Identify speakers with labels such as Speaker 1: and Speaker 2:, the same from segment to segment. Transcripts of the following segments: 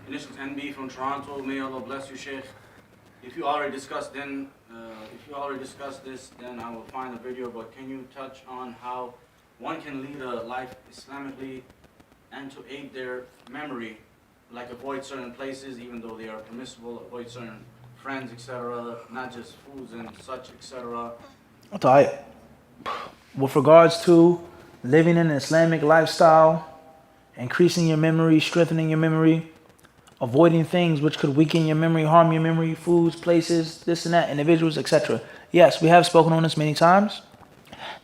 Speaker 1: Initials NB from Toronto. May Allah bless you, Sheikh. If you already discussed this, then I will find a video. But can you touch on how one can lead a life Islamically and to aid their memory, like avoid certain places even though they are permissible, avoid certain friends, etc., not just foods and such, etc.
Speaker 2: Okay. With regards to living an Islamic lifestyle, increasing your memory, strengthening your memory, avoiding things which could weaken your memory, harm your memory, foods, places, this and that, individuals, etc. Yes, we have spoken on this many times.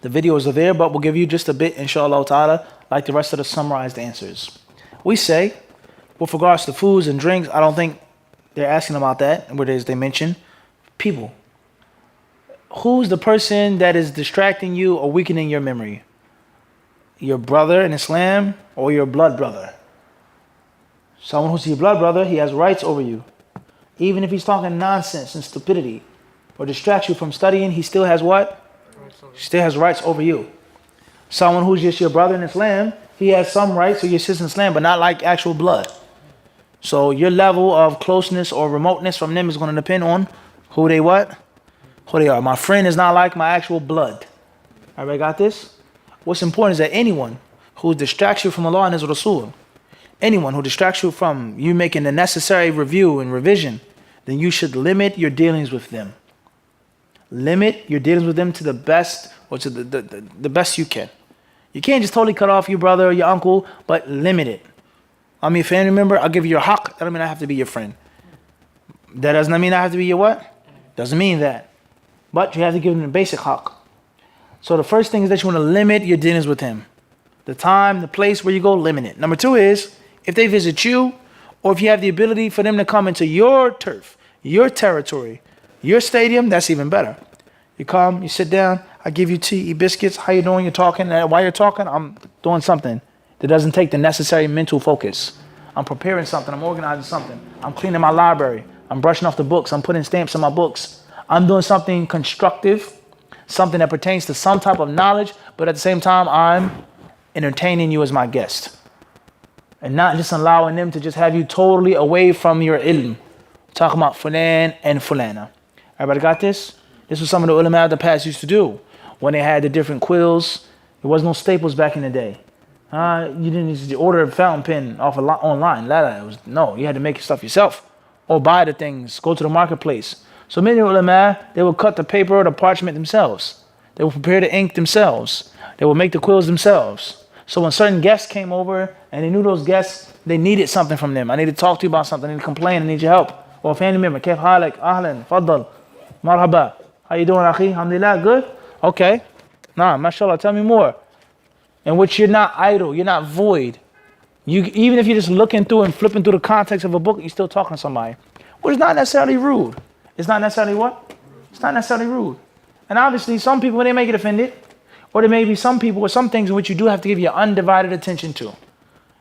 Speaker 2: The videos are there, but we'll give you just a bit, inshallah ta'ala, like the rest of the summarized answers. We say, with regards to foods and drinks, I don't think they're asking about that, where they mention people. Who's the person that is distracting you or weakening your memory? Your brother in Islam or your blood brother? Someone who's your blood brother, he has rights over you. Even if he's talking nonsense and stupidity or distracts you from studying, he still has what? He still has rights over you. Someone who's just your brother in Islam, he has some rights, or your sister in Islam, but not like actual blood. So your level of closeness or remoteness from them is going to depend on who they what? Who they are. My friend is not like my actual blood. Everybody got this? What's important is that anyone who distracts you from Allah and His Rasul, anyone who distracts you from you making the necessary review and revision, then you should limit your dealings with them. Limit your dealings with them to the best, or to the best you can. You can't just totally cut off your brother or your uncle, but limit it. I'm your family member, I'll give you your haqq. That doesn't mean I have to be your friend. That does not mean I have to be your what? Doesn't mean that. But you have to give them the basic haqq. So the first thing is that you want to limit your dealings with him. The time, the place where you go, limit it. Number two is, if they visit you, or if you have the ability for them to come into your turf, your territory, your stadium, that's even better. You come, you sit down, I give you tea, eat biscuits, how you doing, you're talking, and while you're talking, I'm doing something that doesn't take the necessary mental focus. I'm preparing something, I'm organizing something, I'm cleaning my library, I'm brushing off the books, I'm putting stamps on my books. I'm doing something constructive, something that pertains to some type of knowledge, but at the same time, I'm entertaining you as my guest. And not just allowing them to just have you totally away from your ilm. Talking about fulan and fulana. Everybody got this? This was some of the ulama of the past used to do. When they had the different quills, there was no staples back in the day. You didn't need to order a fountain pen off online. No, you had to make your stuff yourself. Or buy the things, go to the marketplace. So many ulama, they would cut the paper or the parchment themselves. They would prepare the ink themselves. They would make the quills themselves. So when certain guests came over and they knew those guests, they needed something from them. I need to talk to you about something. I need to complain. I need your help. Or a family member. Kayf halak? Ahlan. Faddal. Marhaba. How you doing, akhi? Alhamdulillah. Good? Okay. Nah, mashallah. Tell me more. In which you're not idle. You're not void. Even if you're just looking through and flipping through the context of a book, you're still talking to somebody. Which is not necessarily rude. It's not necessarily what? It's not necessarily rude. And obviously, some people, they may get offended. Or there may be some people or some things in which you do have to give your undivided attention to.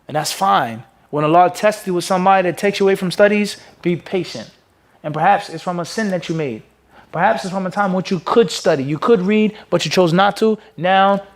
Speaker 2: And that's fine. When Allah tests you with somebody that takes you away from studies, be patient. And perhaps it's from a sin that you made. Perhaps it's from a time in which you could study, you could read, but you chose not to. Now,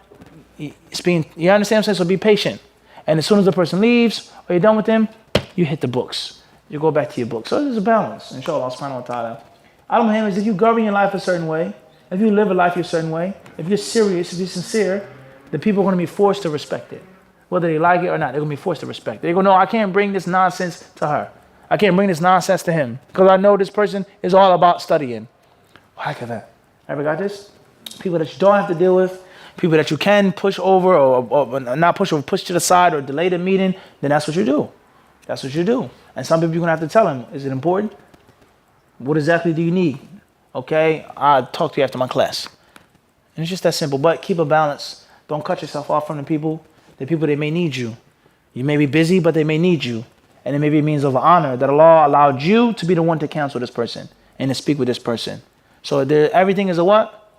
Speaker 2: it's being, you understand what I'm saying? So be patient. And as soon as the person leaves, or you're done with them, you hit the books. You go back to your books. So there's a balance, inshallah subhanahu wa ta'ala. Al-Muhim is if you govern your life a certain way, if you live a life a certain way, if you're serious, if you're sincere, the people are going to be forced to respect it. Whether they like it or not, they're going to be forced to respect it. They're going to know, I can't bring this nonsense to her. I can't bring this nonsense to him. Because I know this person is all about studying. Like that. Ever got this? People that you don't have to deal with, people that you can push over or not push over, push to the side or delay the meeting, then that's what you do. That's what you do. And some people you're going to have to tell them, is it important? What exactly do you need? Okay, I'll talk to you after my class. And it's just that simple. But keep a balance. Don't cut yourself off from the people they may need you. You may be busy, but they may need you. And it may be a means of honor that Allah allowed you to be the one to counsel this person and to speak with this person. So everything is a what?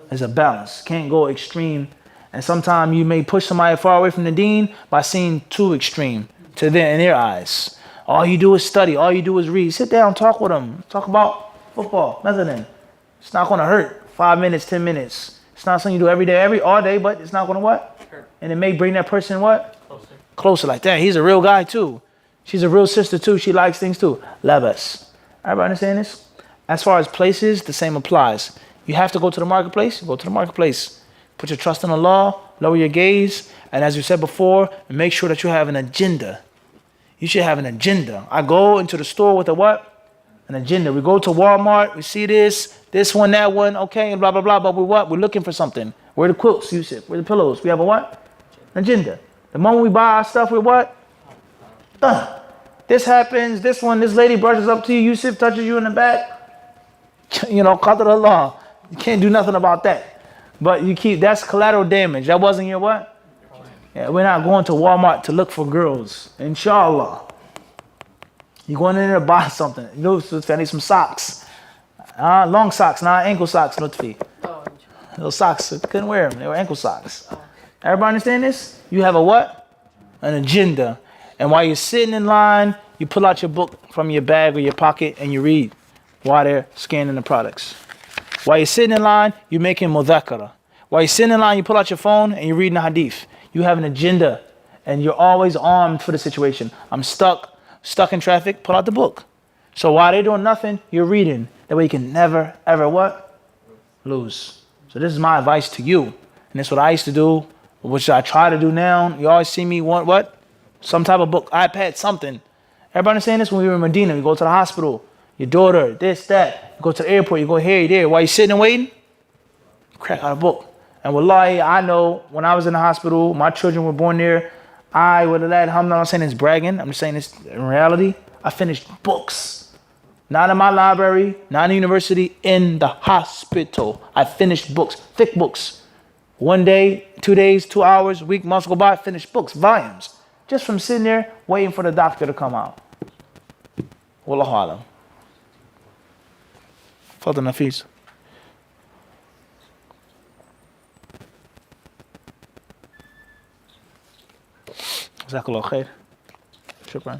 Speaker 2: Is a balance. Can't go extreme. And sometimes you may push somebody far away from the deen by seeing too extreme to them in their eyes. All you do is study. All you do is read. Sit down, talk with them. Talk about football, nothing. It's not going to hurt. 5 minutes, 10 minutes. It's not something you do every day, all day, but it's not going to what? Hurt. And it may bring that person what? Closer like that. He's a real guy too. She's a real sister too. She likes things too. Labas. Everybody understand this? As far as places, the same applies. You have to go to the marketplace, go to the marketplace. Put your trust in Allah, lower your gaze, and as you said before, make sure that you have an agenda. You should have an agenda. I go into the store with a what? An agenda. We go to Walmart, we see this one, that one, okay, and blah, blah, blah, but we what? We're looking for something. Where are the quilts, Yusuf? Where are the pillows? We have a what? An agenda. The moment we buy our stuff, we what? This happens, this lady brushes up to you, Yusuf touches you in the back. You know, qadr Allah. You can't do nothing about that. But you keep, that's collateral damage. That wasn't your what? Yeah, we're not going to Walmart to look for girls. Inshallah. You're going in there to buy something. You know, I need some socks. Long socks, not ankle socks, Lutfi. Those socks, I couldn't wear them. They were ankle socks. Everybody understand this? You have a what? An agenda. And while you're sitting in line, you pull out your book from your bag or your pocket and you read while they're scanning the products. While you're sitting in line, you're making mudhakara. While you're sitting in line, you pull out your phone and you're reading the hadith. You have an agenda and you're always armed for the situation. I'm stuck in traffic, pull out the book. So while they're doing nothing, you're reading. That way you can never, ever what? Lose. So this is my advice to you. And that's what I used to do, which I try to do now. You always see me want what? Some type of book, iPad, something. Everybody understand this? When we were in Medina, you go to the hospital, your daughter, this, that. You go to the airport, you go here, there. While you're sitting and waiting, crack out a book. And wallahi, I know when I was in the hospital, my children were born there. I would have let, I'm not saying it's bragging, I'm just saying this in reality. I finished books. Not in my library, not in the university, in the hospital. I finished books, thick books. 1 day, 2 days, 2 hours, week, months go by, finished books, volumes. Just from sitting there waiting for the doctor to come out. Wallahu alam. Fadl Nafis. جزاك الله خير. شكرا.